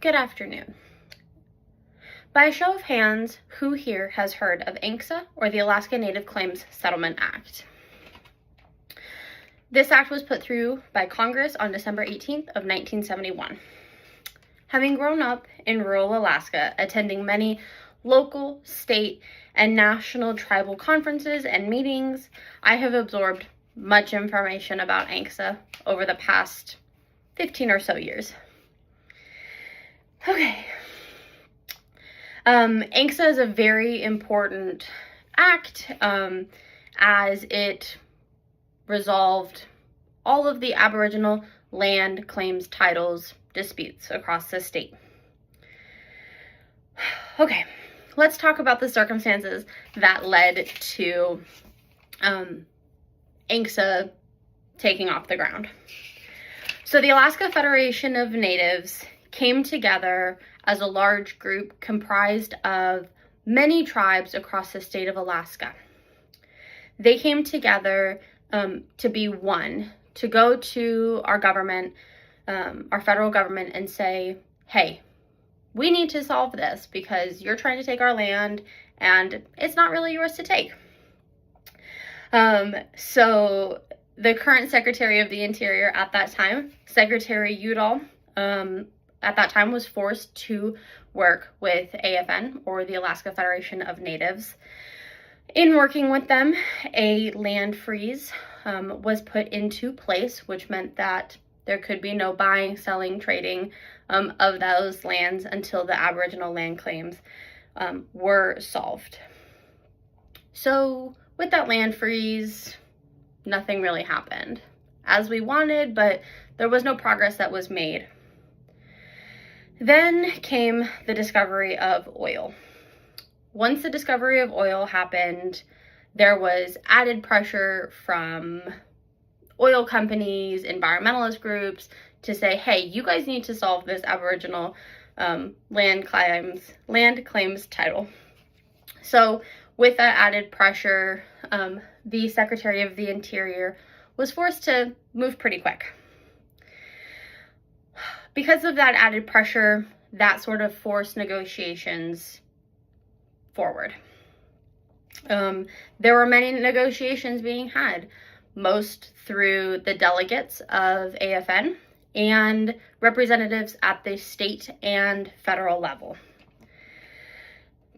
Good afternoon. By a show of hands, who here has heard of ANCSA, or the Alaska Native Claims Settlement Act? This act was put through by Congress on December 18th of 1971. Having grown up in rural Alaska, attending many local, state, and national tribal conferences and meetings, I have absorbed much information about ANCSA over the past 15 or so years. Okay. ANCSA is a very important act as it resolved all of the Aboriginal land claims titles disputes across the state. Okay, let's talk about the circumstances that led to ANCSA taking off the ground. So the Alaska Federation of Natives came together as a large group comprised of many tribes across the state of Alaska. They came together to be one, to go to our government, our federal government, and say, hey, we need to solve this because you're trying to take our land and it's not really yours to take. So the current Secretary of the Interior at that time, Secretary Udall, at that time was forced to work with AFN, or the Alaska Federation of Natives. In working with them, a land freeze was put into place, which meant that there could be no buying, selling, trading of those lands until the Aboriginal land claims were solved. So with that land freeze, nothing really happened as we wanted, but there was no progress that was made. Then came the discovery of oil. Once the discovery of oil happened, there was added pressure from oil companies, environmentalist groups to say, hey, you guys need to solve this Aboriginal land claims title. So with that added pressure, the Secretary of the Interior was forced to move pretty quick. Because of that added pressure, that sort of forced negotiations forward. There were many negotiations being had, most through the delegates of AFN and representatives at the state and federal level.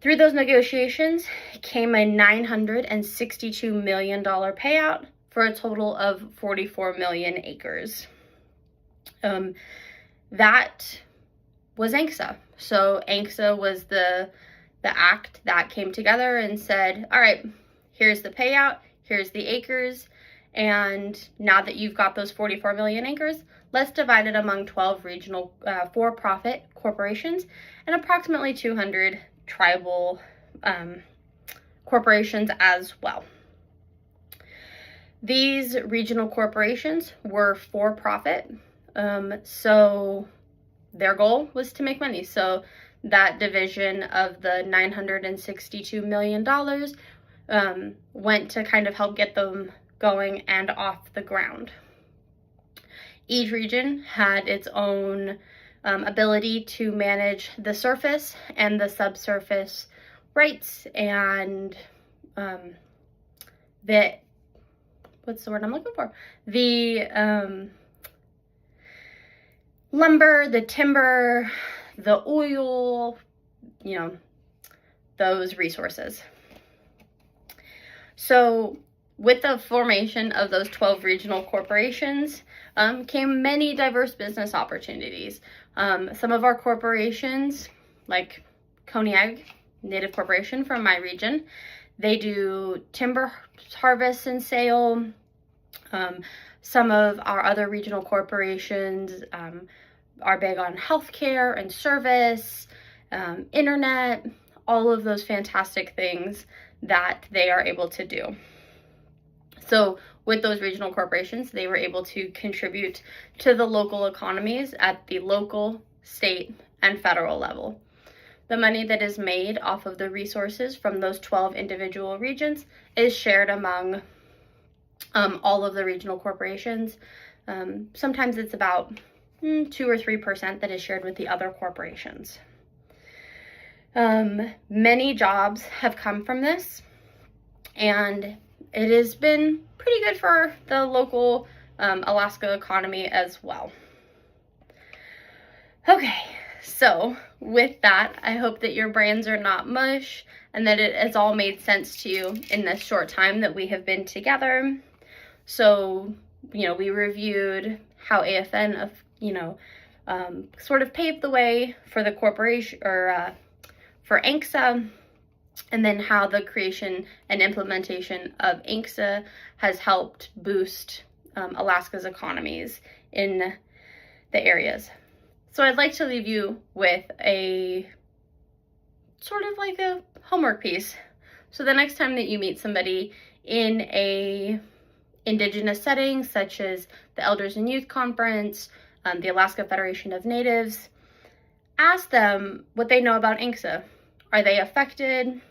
Through those negotiations came a $962 million payout for a total of 44 million acres. That was ANCSA. So ANCSA was the act that came together and said, all right, here's the payout, here's the acres, and now that you've got those 44 million acres, let's divide it among 12 regional for-profit corporations and approximately 200 tribal corporations as well. These regional corporations were for-profit, so their goal was to make money. So that division of the $962 million went to kind of help get them going and off the ground. Each region had its own ability to manage the surface and the subsurface rights and what's the word I'm looking for? The lumber, the timber, the oil, those resources. So with the formation of those 12 regional corporations came many diverse business opportunities. Some of our corporations, like Koniag Native Corporation from my region, they do timber harvest and sale. Some of our other regional corporations are big on healthcare and service, internet, all of those fantastic things that they are able to do. So with those regional corporations, they were able to contribute to the local economies at the local, state, and federal level. The money that is made off of the resources from those 12 individual regions is shared among all of the regional corporations. Sometimes it's about 2 or 3% that is shared with the other corporations. Many jobs have come from this, and it has been pretty good for the local Alaska economy as well. Okay, so with that, I hope that your brains are not mush and that it has all made sense to you in this short time that we have been together. So, we reviewed how AFN, sort of paved the way for the corporation, or for ANCSA, and then how the creation and implementation of ANCSA has helped boost Alaska's economies in the areas. So I'd like to leave you with a sort of like a homework piece. So the next time that you meet somebody in a Indigenous setting, such as the Elders and Youth Conference, the Alaska Federation of Natives, ask them what they know about ANCSA. Are they affected?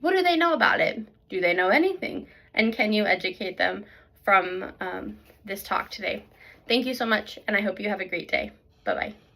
What do they know about it? Do they know anything? And can you educate them from this talk today? Thank you so much, and I hope you have a great day. Bye-bye.